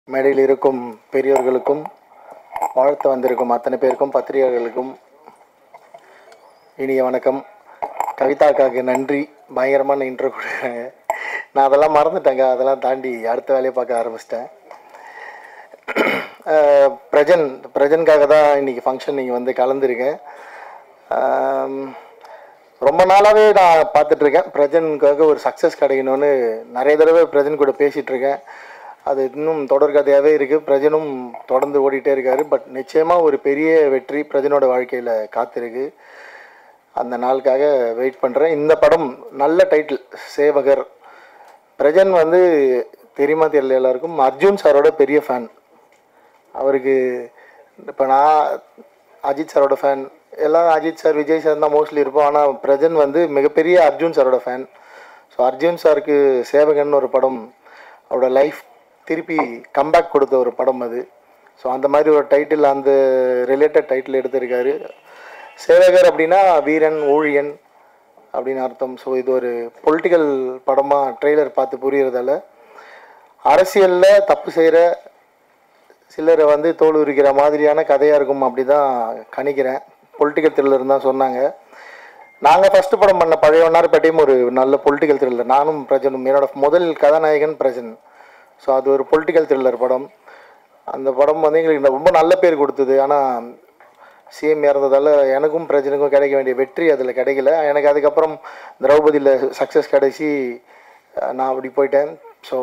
மேடையில் இருக்கும் பெரியோர்களுக்கும் வாழ்த்து வந்திருக்கும் அத்தனை பேருக்கும் பத்திரிகையாளர்களுக்கும் இனிய வணக்கம். கவிதாக்காவுக்கு நன்றி, பயங்கரமான இன்ட்ரோ கொடுக்குறாங்க. நான் அதெல்லாம் மறந்துட்டேங்க, அதெல்லாம் தாண்டி அடுத்த வேலையை பார்க்க ஆரம்பிச்சிட்டேன். பிரஜனுக்காக தான் இன்றைக்கி ஃபங்க்ஷன் நீங்கள் வந்து கலந்துருக்கேன். ரொம்ப நாளாகவே நான் பார்த்துட்ருக்கேன் பிரஜனுக்காக ஒரு சக்ஸஸ் கிடைக்கணும்னு. நிறைய தடவை பிரஜன் கூட பேசிகிட்ருக்கேன். அது இன்னும் தொடர்கதையாகவே இருக்குது. பிரஜனும் தொடர்ந்து ஓடிட்டே இருக்கார். பட் நிச்சயமாக ஒரு பெரிய வெற்றி பிரஜனோட வாழ்க்கையில் காத்திருக்கு. அந்த நாளுக்காக வெயிட் பண்ணுறேன். இந்த படம் நல்ல டைட்டில், சேவகர். பிரஜன் வந்து தெரியுமா தெரியல எல்லாருக்கும், அர்ஜுன் சாரோட பெரிய ஃபேன். அவருக்கு இப்போ நான் அஜித் சாரோட ஃபேன், எல்லாம் அஜித் சார் விஜய் சார் தான் மோஸ்ட்லி இருப்போம். ஆனால் பிரஜன் வந்து மிகப்பெரிய அர்ஜுன் சாரோட ஃபேன். ஸோ அர்ஜுன் சாருக்கு சேவகன் ஒரு படம் அவரோட லைஃப் திருப்பி கம்பேக் கொடுத்த ஒரு படம் அது. ஸோ அந்த மாதிரி ஒரு டைட்டில், அந்த ரிலேட்டட் டைட்டில் எடுத்திருக்காரு. சேவகர் அப்படின்னா வீரன், ஊழியன் அப்படின்னு அர்த்தம். ஸோ இது ஒரு பொலிட்டிக்கல் படமாக ட்ரெய்லர் பார்த்து புரியறதால அரசியலில் தப்பு செய்கிற சிலரை வந்து தோல் உரிக்கிற மாதிரியான கதையாக இருக்கும் அப்படி தான் கணிக்கிறேன். பொலிட்டிக்கல் த்ரில்லர் தான் சொன்னாங்க. நாங்கள் ஃபஸ்ட்டு படம் பண்ண பழைய வண்ணாரப்பேட்டையும் ஒரு நல்ல பொலிட்டிக்கல் த்ரில்லர். நானும் பிரஜனும், என்னோட முதல் கதாநாயகன் பிரஜன். ஸோ அது ஒரு பொலிட்டிக்கல் த்ரில்லர் படம். அந்த படம் வந்து எங்களுக்கு ரொம்ப நல்ல பேர் கொடுத்தது. ஆனால் சிஎம் இறந்ததால் எனக்கும் பிரஜனுக்கும் கிடைக்க வேண்டிய வெற்றி அதில் கிடைக்கல. எனக்கு அதுக்கப்புறம் திரௌபதியில் சக்ஸஸ் கிடைச்சி நான் அப்படி போயிட்டேன். ஸோ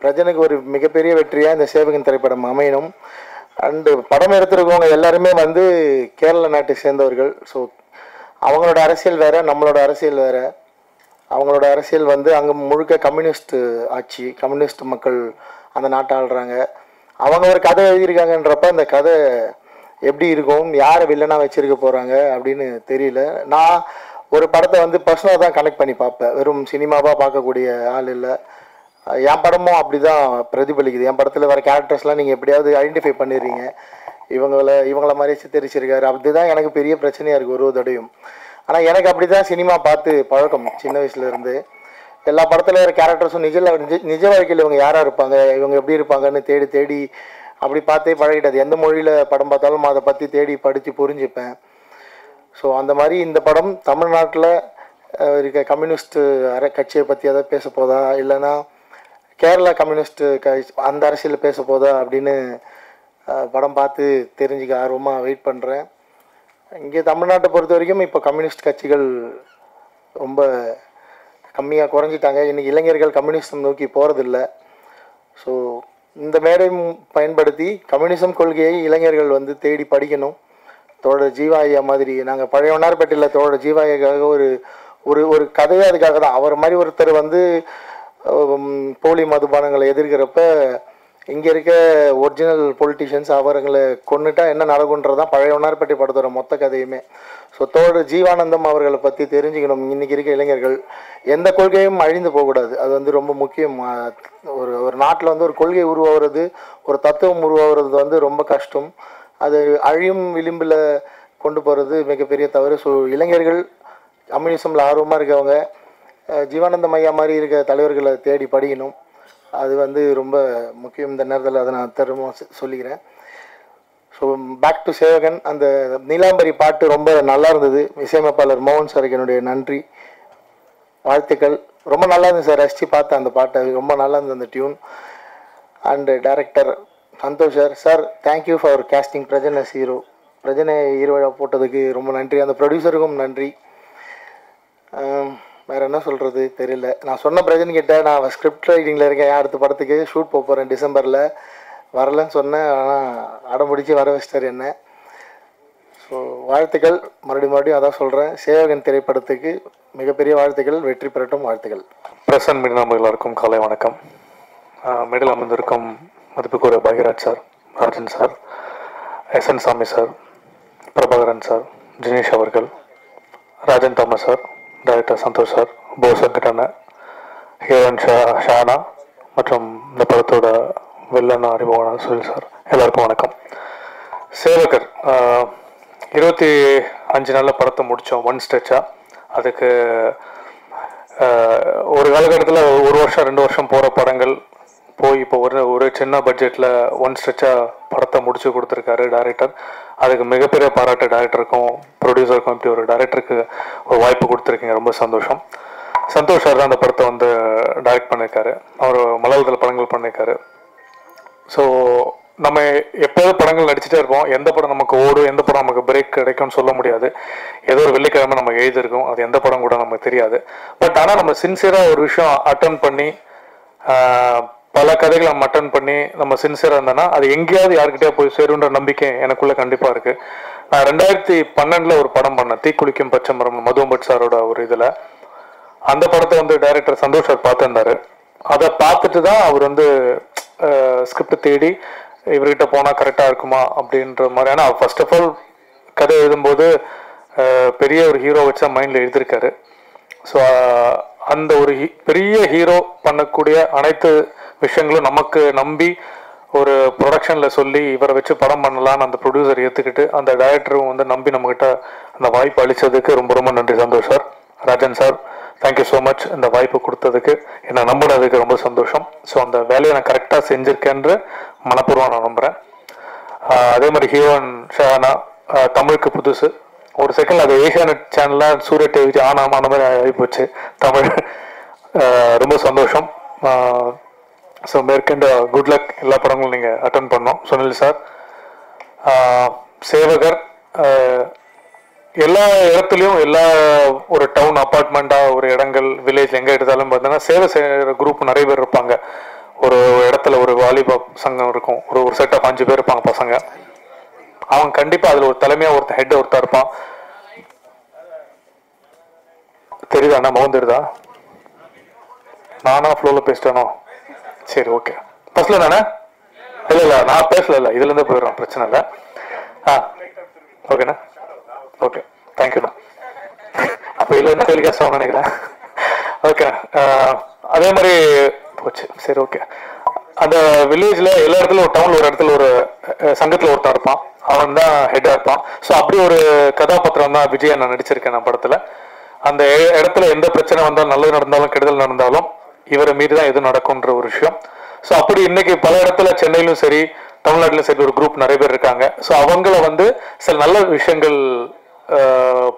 பிரஜனுக்கு ஒரு மிகப்பெரிய வெற்றியாக இந்த சேவகன் திரைப்படம் அமையணும். அண்டு படம் எடுத்துருக்கவங்க எல்லாருமே வந்து கேரள நாட்டை சேர்ந்தவர்கள். ஸோ அவங்களோட அரசியல் வேறு, நம்மளோட அரசியல் வேறு. அவங்களோட அரசியல் வந்து அங்கே முழுக்க கம்யூனிஸ்ட் ஆட்சி, கம்யூனிஸ்ட் மக்கள் அந்த நாட்டை ஆள்றாங்க. அவங்க ஒரு கதை எழுதியிருக்காங்கன்றப்ப அந்த கதை எப்படி இருக்கும், யாரை வில்லனாக வச்சுருக்க போகிறாங்க அப்படின்னு தெரியல. நான் ஒரு படத்தை வந்து பர்சனலாக தான் கனெக்ட் பண்ணி பார்ப்பேன், வெறும் சினிமாவாக பார்க்கக்கூடிய ஆள் இல்லை. என் படமும் அப்படி தான் பிரதிபலிக்குது. என் படத்தில் வர கேரக்டர்ஸ்லாம் நீங்கள் எப்படியாவது ஐடென்டிஃபை பண்ணிடுறீங்க, இவங்கள மாதிரி சித்தரிச்சிருக்காரு. அதுதான் எனக்கு பெரிய பிரச்சனையாக இருக்குது ஒரு தடையும். ஆனால் எனக்கு அப்படி தான் சினிமா பார்த்து பழக்கம் சின்ன வயசுலேருந்து. எல்லா படத்தில் வர கேரக்டர்ஸும் நிஜ வாழ்க்கையில் இவங்க யாராக இருப்பாங்க, இவங்க எப்படி இருப்பாங்கன்னு தேடி தேடி அப்படி பார்த்தே பழகிட்டது. எந்த மொழியில் படம் பார்த்தாலும் அதை பற்றி தேடி படித்து புரிஞ்சுப்பேன். ஸோ அந்த மாதிரி இந்த படம் தமிழ்நாட்டில் இருக்க கம்யூனிஸ்ட் கட்சியை பற்றி அதை பேச போதா, இல்லைன்னா கேரளா கம்யூனிஸ்ட் அந்த அரசியலில் பேச போதா அப்படின்னு படம் பார்த்து தெரிஞ்சுக்க ஆர்வமாக வெயிட் பண்ணுறேன். இங்கே தமிழ்நாட்டை பொறுத்த வரைக்கும் இப்போ கம்யூனிஸ்ட் கட்சிகள் ரொம்ப கம்மியாக குறைஞ்சிட்டாங்க. இன்றைக்கி இளைஞர்கள் கம்யூனிஸ்டம் நோக்கி போகிறதில்ல. ஸோ இந்த மேடை பயன்படுத்தி கம்யூனிசம் கொள்கையை இளைஞர்கள் வந்து தேடி படிக்கணும். தோழர் ஜீவாயா மாதிரி, நாங்கள் பழைய வண்ணாரப்பேட்டையில் தோழர் ஜீவாயாக்காக ஒரு ஒரு கதையே அதுக்காக தான். அவர் மாதிரி ஒருத்தர் வந்து போலி மதுபானங்களை எதிர்க்கிறப்ப இங்கே இருக்க ஒரிஜினல் பொலிட்டிஷியன்ஸ் அவர்களை கொண்டுட்டா என்ன நடக்குன்றதான் பழைய வண்ணாரப்பேட்டை படத்தோட மொத்த கதையுமே. ஸோ தோழர் ஜீவானந்தம் அவர்களை பற்றி தெரிஞ்சுக்கணும். இன்றைக்கி இருக்க இளைஞர்கள் எந்த கொள்கையும் அழிந்து போகக்கூடாது, அது வந்து ரொம்ப முக்கியம். ஒரு நாட்டில் வந்து ஒரு கொள்கை உருவாகிறது, ஒரு தத்துவம் உருவாகிறது வந்து ரொம்ப கஷ்டம். அது அழியும் விளிம்பில் கொண்டு போகிறது மிகப்பெரிய தவறு. ஸோ இளைஞர்கள் கம்யூனிசமில் ஆர்வமாக இருக்கவங்க ஜீவானந்தம் ஐயா மாதிரி இருக்க தலைவர்களை தேடி படிக்கணும். அது வந்து ரொம்ப முக்கியம். இந்த நேரத்தில் அதை நான் திரும்ப சொல்லிக்கிறேன். ஸோ பேக் டு சேவகன். அந்த நீலாம்பரி பாட்டு ரொம்ப நல்லா இருந்தது. இசையமைப்பாளர் மோகன் சாருக்கு என்னுடைய நன்றி, வாழ்த்துக்கள். ரொம்ப நல்லா இருந்தது சார், ரசித்து பார்த்தேன் அந்த பாட்டை, ரொம்ப நல்லா இருந்தது அந்த tune. And director Santhosh sir, thank you for casting Prajan as hero. பிரஜனை ஹீரோவாக போட்டதுக்கு ரொம்ப நன்றி. அந்த ப்ரொடியூசருக்கும் நன்றி. வேறு என்ன சொல்கிறது தெரியல. நான் சொன்ன பிரஜன் கிட்ட நான் ஸ்கிரிப்ட் ரைட்டிங்கில் இருக்கேன், அடுத்த படத்துக்கு ஷூட் போகிறேன் டிசம்பரில், வரலன்னு சொன்னேன். ஆனால் அடம்பிடிச்சு வர வச்சிட்டார் என்ன. ஸோ வாழ்த்துக்கள், மறுபடியும் அதான் சொல்கிறேன், சேவகன் திரைப்படத்துக்கு மிகப்பெரிய வாழ்த்துக்கள், வெற்றி பெறட்டும், வாழ்த்துக்கள். பிரசன் மீடியா நம்ப எல்லாருக்கும் காலை வணக்கம். மேடையில் அமர்ந்திருக்கும் மதிப்புக்கூற Bhagyaraj sir, Rajan sir, SN Sami sir, Prabhakaran sir, Dinesh அவர்கள், Rajan Thomas sir, director Santhosh sir, போசங்கட்டான ஹீரோயின் ஷானா மற்றும் இந்த படத்தோட வில்லன் அறிமுகமான சுனில் சார், எல்லாருக்கும் வணக்கம். சேவகர் 25 நாளில் படத்தை முடித்தோம் ஒன் ஸ்ட்ரெச்சாக. அதுக்கு ஒரு காலகட்டத்தில் 1 வருஷம் 2 வருஷம் போகிற படங்கள் போய் இப்போ ஒரு சின்ன பட்ஜெட்டில் ஒன் ஸ்ட்ரெச்சாக படத்தை முடிச்சு கொடுத்துருக்காரு டைரக்டர். அதுக்கு மிகப்பெரிய பாராட்டு டைரக்டருக்கும் ப்ரொடியூசருக்கும். இப்படி ஒரு டைரக்டருக்கு ஒரு வாய்ப்பு கொடுத்துருக்கீங்க, ரொம்ப சந்தோஷம். சந்தோஷ் சார் தான் அந்த படத்தை வந்து டைரக்ட் பண்ணியிருக்காரு. அவர் மலையாளத்தில் படங்கள் பண்ணியிருக்காரு. ஸோ நம்ம எப்போதும் படங்கள் நடிச்சுட்டே இருப்போம். எந்த படம் நமக்கு ஓடும், எந்த படம் நமக்கு பிரேக் கிடைக்கும்னு சொல்ல முடியாது. ஏதோ ஒரு வெள்ளிக்கிழமை நம்ம எழுதியிருக்கோம், அது எந்த படம் கூட நமக்கு தெரியாது. பட் ஆனால் நம்ம சின்சியராக ஒரு விஷயம் அட்டன் பண்ணி பல கதைகளை நம்ம அட்டன் பண்ணி நம்ம சின்சியராக இருந்தோன்னா அது எங்கேயாவது யாருக்கிட்டே போய் சேருன்ற நம்பிக்கை எனக்குள்ளே கண்டிப்பாக இருக்குது. நான் 2012 ஒரு படம் பண்ணேன், தீக்குளிக்கும் பச்சை மரம், மதுவம்பட் சாரோட ஒரு இதில். அந்த படத்தை வந்து டைரக்டர் சந்தோஷ் சார் பார்த்துருந்தாரு. அதை பார்த்துட்டு தான் அவர் வந்து ஸ்கிரிப்ட் தேடி இவர்கிட்ட போனால் கரெக்டாக இருக்குமா அப்படின்ற மாதிரி. ஆனால் ஃபர்ஸ்ட் ஆஃப் ஆல் கதை எழுதும்போது பெரிய ஒரு ஹீரோ வச்சா மைண்டில் எழுதியிருக்காரு. ஸோ அந்த ஒரு பெரிய ஹீரோ பண்ணக்கூடிய அனைத்து விஷயங்களும் நமக்கு நம்பி ஒரு ப்ரொடக்ஷனில் சொல்லி இவரை வச்சு படம் பண்ணலான்னு அந்த ப்ரொடியூசர் ஏற்றுக்கிட்டு அந்த டைரக்டரும் வந்து நம்பி நம்மக்கிட்ட அந்த வாய்ப்பு அளித்ததுக்கு ரொம்ப ரொம்ப நன்றி Santhosh sir. Rajan sir, thank you so much. இந்த வாய்ப்பு கொடுத்ததுக்கு, என்னை நம்பினதுக்கு ரொம்ப சந்தோஷம். ஸோ அந்த வேலையை நான் கரெக்டாக செஞ்சுருக்கேன்ற மனப்பூர்வம் நான் நம்புகிறேன். அதே மாதிரி ஹீரோயின் ஷஹானா தமிழுக்கு புதுசு. ஒரு செகண்ட் அது ஏஷியானெட் சேனலில் சூரிய டிவி ஆனாம அந்த மாதிரி ஆகிப்போச்சு தமிழ். ரொம்ப சந்தோஷம். ஸோ மேற்கொண்டு குட் லக். எல்லா படங்களும் நீங்கள் அட்டன் பண்ணோம். சுனில் சார், சேவகர், எல்லா இடத்துலையும் எல்லா ஒரு டவுன் அப்பார்ட்மெண்ட்டாக ஒரு இடங்கள் வில்லேஜ் எங்கே எடுத்தாலும் பார்த்தீங்கன்னா சேவை செய்கிற குரூப் நிறைய பேர் இருப்பாங்க. ஒரு இடத்துல ஒரு வாலிபா சங்கம் இருக்கும், ஒரு செட் ஆஃப் 5 பேர் இருப்பாங்க பசங்க. அவங்க கண்டிப்பாக அதில் ஒரு தலைமையாக ஒருத்தர் ஹெட் ஒருத்தர் இருப்பான். தெரியுதா அண்ணா? மௌன் தெரியுதா? நானா ஃப்ளோவில் பேசிட்டேனோ? சரி, ஓகே. ஃபர்ஸ்ட்ல நானே இல்லை நான் பேசல, இல்லை இதுலேருந்து போயிடுறோம், பிரச்சனை இல்லை. ஓகேண்ணா, ஓகே, தேங்க்யூண்ணா. அப்போ இல்லைன்னா டெலிகாஸ்ட் ஆகும் நினைக்கிறேன். ஓகே, அதே மாதிரி போச்சு. சரி, ஓகே. அந்த வில்லேஜில் எல்லா இடத்துலையும் ஒரு டவுனில் ஒரு இடத்துல ஒரு சங்கத்தில் ஒருத்தன் இருப்பான், அவன் தான் ஹெட்டாக இருப்பான். ஸோ அப்படி ஒரு கதாபாத்திரம் தான் விஜய் நான் நடிச்சிருக்கேன் நான் படத்தில். அந்த இடத்துல எந்த பிரச்சனை வந்தாலும், நல்லது நடந்தாலும் கெடுதல் நடந்தாலும் இவரை மீறி தான் எது நடக்கும்ன்ற ஒரு விஷயம். ஸோ அப்படி இன்னைக்கு பல இடத்துல சென்னையிலும் சரி தமிழ்நாட்டிலும் சரி ஒரு குரூப் நிறைய பேர் இருக்காங்க. ஸோ அவங்கள வந்து சில நல்ல விஷயங்கள்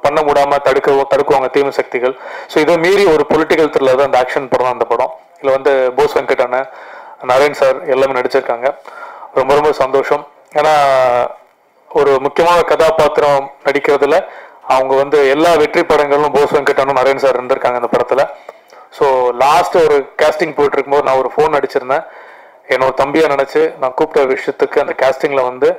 பண்ண முடியாமல் தடுக்குவாங்க தீமை சக்திகள். ஸோ இதை மீறி ஒரு பொலிட்டிக்கல் த்ரில்லர் தான் அந்த ஆக்ஷன் படம் தான் அந்த படம். இதில் வந்து போஸ் வெங்கட் அண்ணன், நரேன் சார் எல்லாமே நடிச்சிருக்காங்க. ரொம்ப ரொம்ப சந்தோஷம். ஏன்னா ஒரு முக்கியமான கதாபாத்திரம் நடிக்கிறதுல அவங்க வந்து எல்லா வெற்றி படங்களும் போஸ் வெங்கட் அண்ணன், நரேன் சார் இருந்திருக்காங்க அந்த படத்தில். ஸோ லாஸ்ட் ஒரு கேஸ்டிங் போயிட்டு இருக்கும்போது நான் ஒரு ஃபோன் அடிச்சிருந்தேன். என்னோட தம்பியை நினச்சி நான் கூப்பிட்ட விஷயத்துக்கு அந்த கேஸ்டிங்கில் வந்து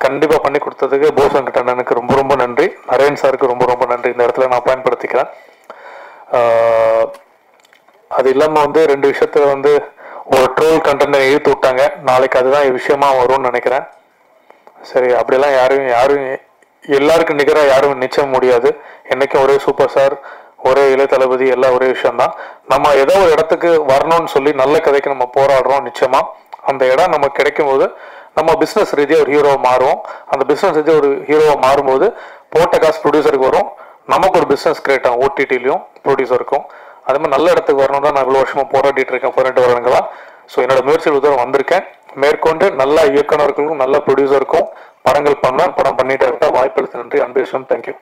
கண்டிப்பாக பண்ணி கொடுத்ததுக்கு போஸ் வெங்கட் அண்ணனுக்கு ரொம்ப ரொம்ப நன்றி. நரேன் சாருக்கு ரொம்ப ரொம்ப நன்றி இந்த இடத்துல நான் பயன்படுத்திக்கிறேன். அது இல்லாமல் வந்து 2 விஷயத்துல வந்து ஒரு ட்ரோல் கண்டென்ட்டை இழுத்து விட்டாங்க. நாளைக்கு அதுதான் விஷயமா வரும்னு நினைக்கிறேன். சரி, அப்படிலாம் யாரும் எல்லாருக்கும் நிகராக யாரும் நிச்சயம் முடியாது. என்றைக்கும் ஒரே சூப்பர் ஸ்டார், ஒரே இளைய தளபதி, எல்லாம் ஒரே விஷயம்தான். நம்ம ஏதோ ஒரு இடத்துக்கு வரணும்னு சொல்லி நல்ல கதைக்கு நம்ம போராடுறோம். நிச்சயமாக அந்த இடம் நமக்கு கிடைக்கும் போது நம்ம பிஸ்னஸ் ரீதியாக ஒரு ஹீரோவை மாறுவோம். அந்த பிஸ்னஸ் ரீதியாக ஒரு ஹீரோவை மாறும்போது போட்ட காசு ப்ரொடியூசருக்கு வரும், நமக்கு ஒரு பிஸ்னஸ் கிரியேட் ஆகும், ஓடிடிலையும் ப்ரொடியூசருக்கும். அது மாதிரி நல்ல இடத்துக்கு வரணும் தான் நான் இவ்வளோ வருஷமாக போராடிட்டு இருக்கேன், 18 வருடங்களா. ஸோ என்னோட முயற்சியில் உதவ வந்திருக்கேன். மேற்கொண்டு நல்ல இயக்குனருக்கும் நல்ல ப்ரொடியூசருக்கும் படங்கள் பண்ண படம் பண்ணிட்டு இருக்க வாய்ப்பு எடுத்து நன்றி. அன்பேஷன், தேங்க்யூ.